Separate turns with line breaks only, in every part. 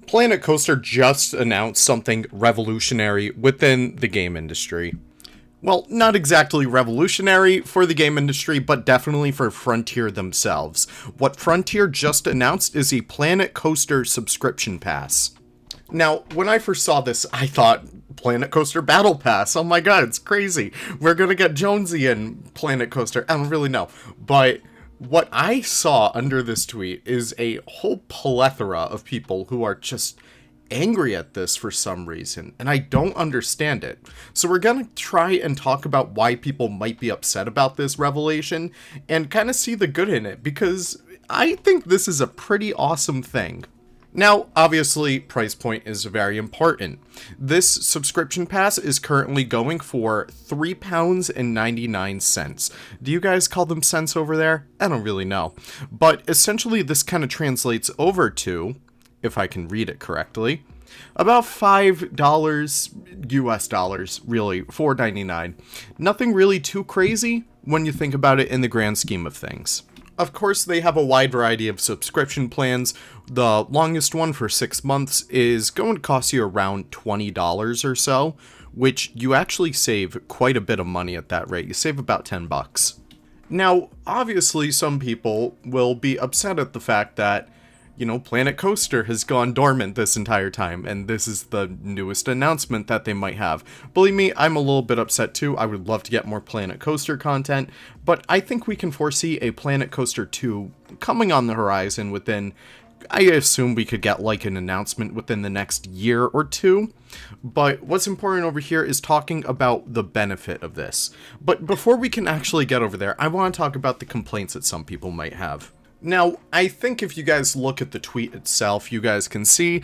Planet Coaster just announced something revolutionary within the game industry. Well, not exactly revolutionary for the game industry, but definitely for Frontier themselves. What Frontier just announced is a Planet Coaster subscription pass. Now, when I first saw this, I thought, Planet Coaster Battle Pass. Oh my god, it's crazy. We're gonna get Jonesy in Planet Coaster. I don't really know. But what I saw under this tweet is a whole plethora of people who are just angry at this for some reason, and I don't understand it. So we're gonna try and talk about why people might be upset about this revelation and kind of see the good in it, because I think this is a pretty awesome thing. Now, obviously, price point is very important. This subscription pass is currently going for £3.99. Do you guys call them cents over there? I don't really know. But essentially, this kind of translates over to, if I can read it correctly, about $5 US dollars, really, $4.99. Nothing really too crazy when you think about it in the grand scheme of things. Of course, they have a wide variety of subscription plans. The longest one for 6 months is going to cost you around $20 or so, which you actually save quite a bit of money at that rate. You save about $10. Now, obviously, some people will be upset at the fact that, Planet Coaster has gone dormant this entire time, and this is the newest announcement that they might have. Believe me, I'm a little bit upset too. I would love to get more Planet Coaster content, but I think we can foresee a Planet Coaster 2 coming on the horizon within, I assume we could get like an announcement within the next year or two. But what's important over here is talking about the benefit of this. But before we can actually get over there, I want to talk about the complaints that some people might have. Now, I think if you guys look at the tweet itself, you guys can see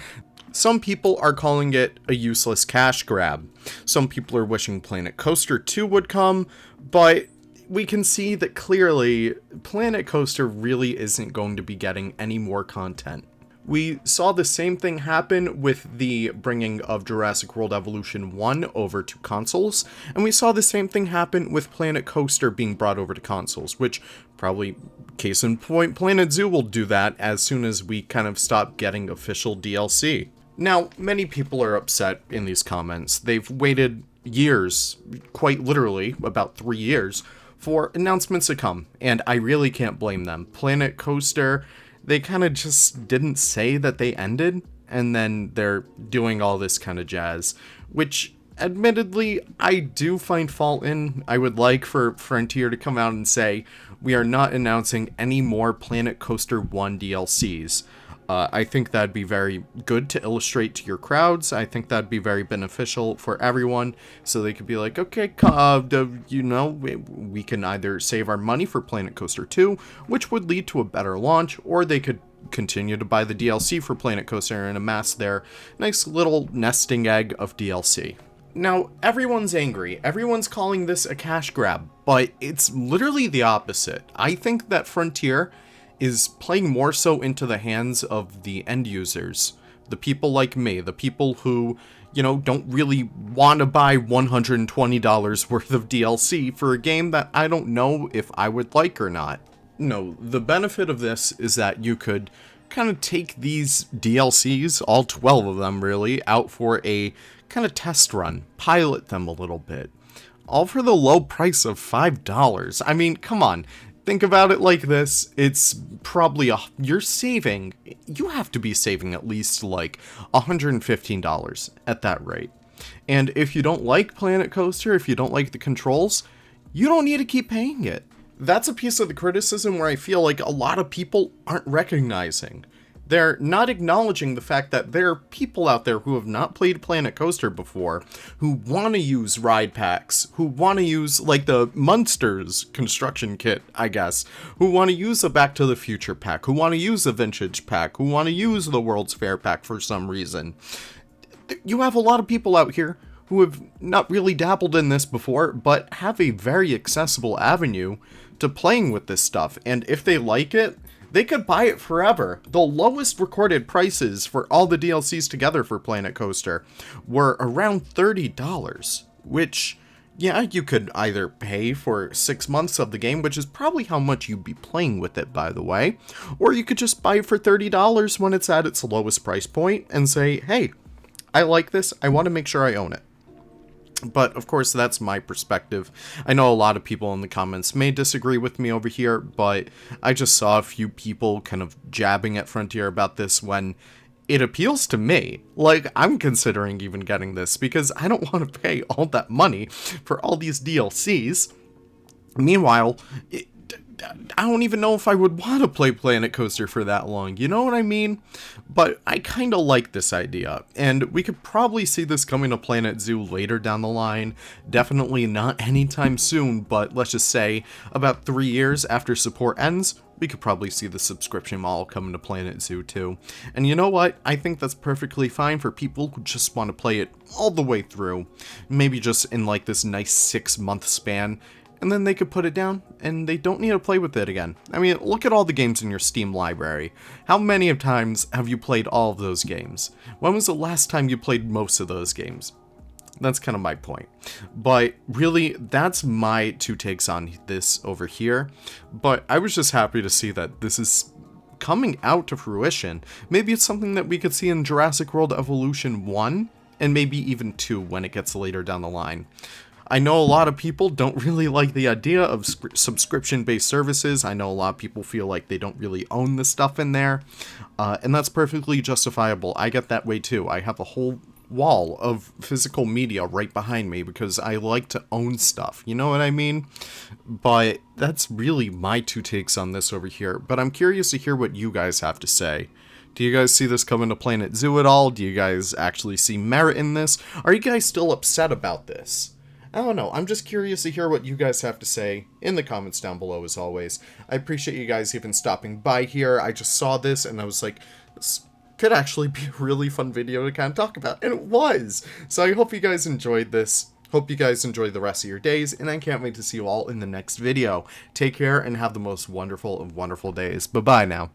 some people are calling it a useless cash grab. Some people are wishing Planet Coaster 2 would come, but we can see that clearly Planet Coaster really isn't going to be getting any more content. We saw the same thing happen with the bringing of Jurassic World Evolution 1 over to consoles, and we saw the same thing happen with Planet Coaster being brought over to consoles, which probably, case in point, Planet Zoo will do that as soon as we kind of stop getting official DLC. Now, many people are upset in these comments. They've waited years, quite literally, about 3 years, for announcements to come, and I really can't blame them. Planet Coaster, they kind of just didn't say that they ended, and then they're doing all this kind of jazz, which admittedly I do find fault in. I would like for Frontier to come out and say, we are not announcing any more Planet Coaster 1 DLCs. I think that'd be very good to illustrate to your crowds. I think that'd be very beneficial for everyone, so they could be like, okay, we can either save our money for Planet Coaster 2, which would lead to a better launch, or they could continue to buy the DLC for Planet Coaster and amass their nice little nesting egg of DLC. Now, everyone's angry. Everyone's calling this a cash grab, but it's literally the opposite. I think that Frontier is playing more so into the hands of the end users, the people like me, the people who, don't really want to buy $120 worth of DLC for a game that I don't know if I would like or not. No, the benefit of this is that you could kind of take these DLCs, all 12 of them really, out for a kind of test run, pilot them a little bit, all for the low price of $5. I mean, come on. Think about it like this, it's probably you have to be saving at least like $115 at that rate. And if you don't like Planet Coaster, if you don't like the controls, you don't need to keep paying it. That's a piece of the criticism where I feel like a lot of people aren't recognizing. They're not acknowledging the fact that there are people out there who have not played Planet Coaster before, who want to use ride packs, who want to use, like, the Munsters construction kit, I guess, who want to use a Back to the Future pack, who want to use a Vintage pack, who want to use the World's Fair pack for some reason. You have a lot of people out here who have not really dabbled in this before, but have a very accessible avenue to playing with this stuff, and if they like it, they could buy it forever. The lowest recorded prices for all the DLCs together for Planet Coaster were around $30, which, Yeah, you could either pay for 6 months of the game, which is probably how much you'd be playing with it, by the way, or you could just buy it for $30 when it's at its lowest price point and say, hey, I like this, I want to make sure I own it. But, of course, that's my perspective. I know a lot of people in the comments may disagree with me over here, but I just saw a few people kind of jabbing at Frontier about this when it appeals to me. Like, I'm considering even getting this because I don't want to pay all that money for all these DLCs. Meanwhile, I don't even know if I would want to play Planet Coaster for that long, you know what I mean? But I kind of like this idea, and we could probably see this coming to Planet Zoo later down the line. Definitely not anytime soon, but let's just say about 3 years after support ends, we could probably see the subscription model coming to Planet Zoo too. And you know what? I think that's perfectly fine for people who just want to play it all the way through. Maybe just in like this nice 6-month span, and then they could put it down, and they don't need to play with it again. I mean, look at all the games in your Steam library. How many of times have you played all of those games? When was the last time you played most of those games? That's kind of my point. But really, that's my 2 takes on this over here. But I was just happy to see that this is coming out to fruition. Maybe it's something that we could see in Jurassic World Evolution 1, and maybe even 2 when it gets later down the line. I know a lot of people don't really like the idea of subscription-based services. I know a lot of people feel like they don't really own the stuff in there, and that's perfectly justifiable. I get that way too. I have a whole wall of physical media right behind me because I like to own stuff, you know what I mean? But that's really my 2 takes on this over here, but I'm curious to hear what you guys have to say. Do you guys see this coming to Planet Zoo at all? Do you guys actually see merit in this? Are you guys still upset about this? I don't know, I'm just curious to hear what you guys have to say in the comments down below as always. I appreciate you guys even stopping by here. I just saw this and I was like, this could actually be a really fun video to kind of talk about, and it was! So I hope you guys enjoyed this. Hope you guys enjoy the rest of your days, and I can't wait to see you all in the next video. Take care and have the most wonderful of wonderful days. Bye-bye now.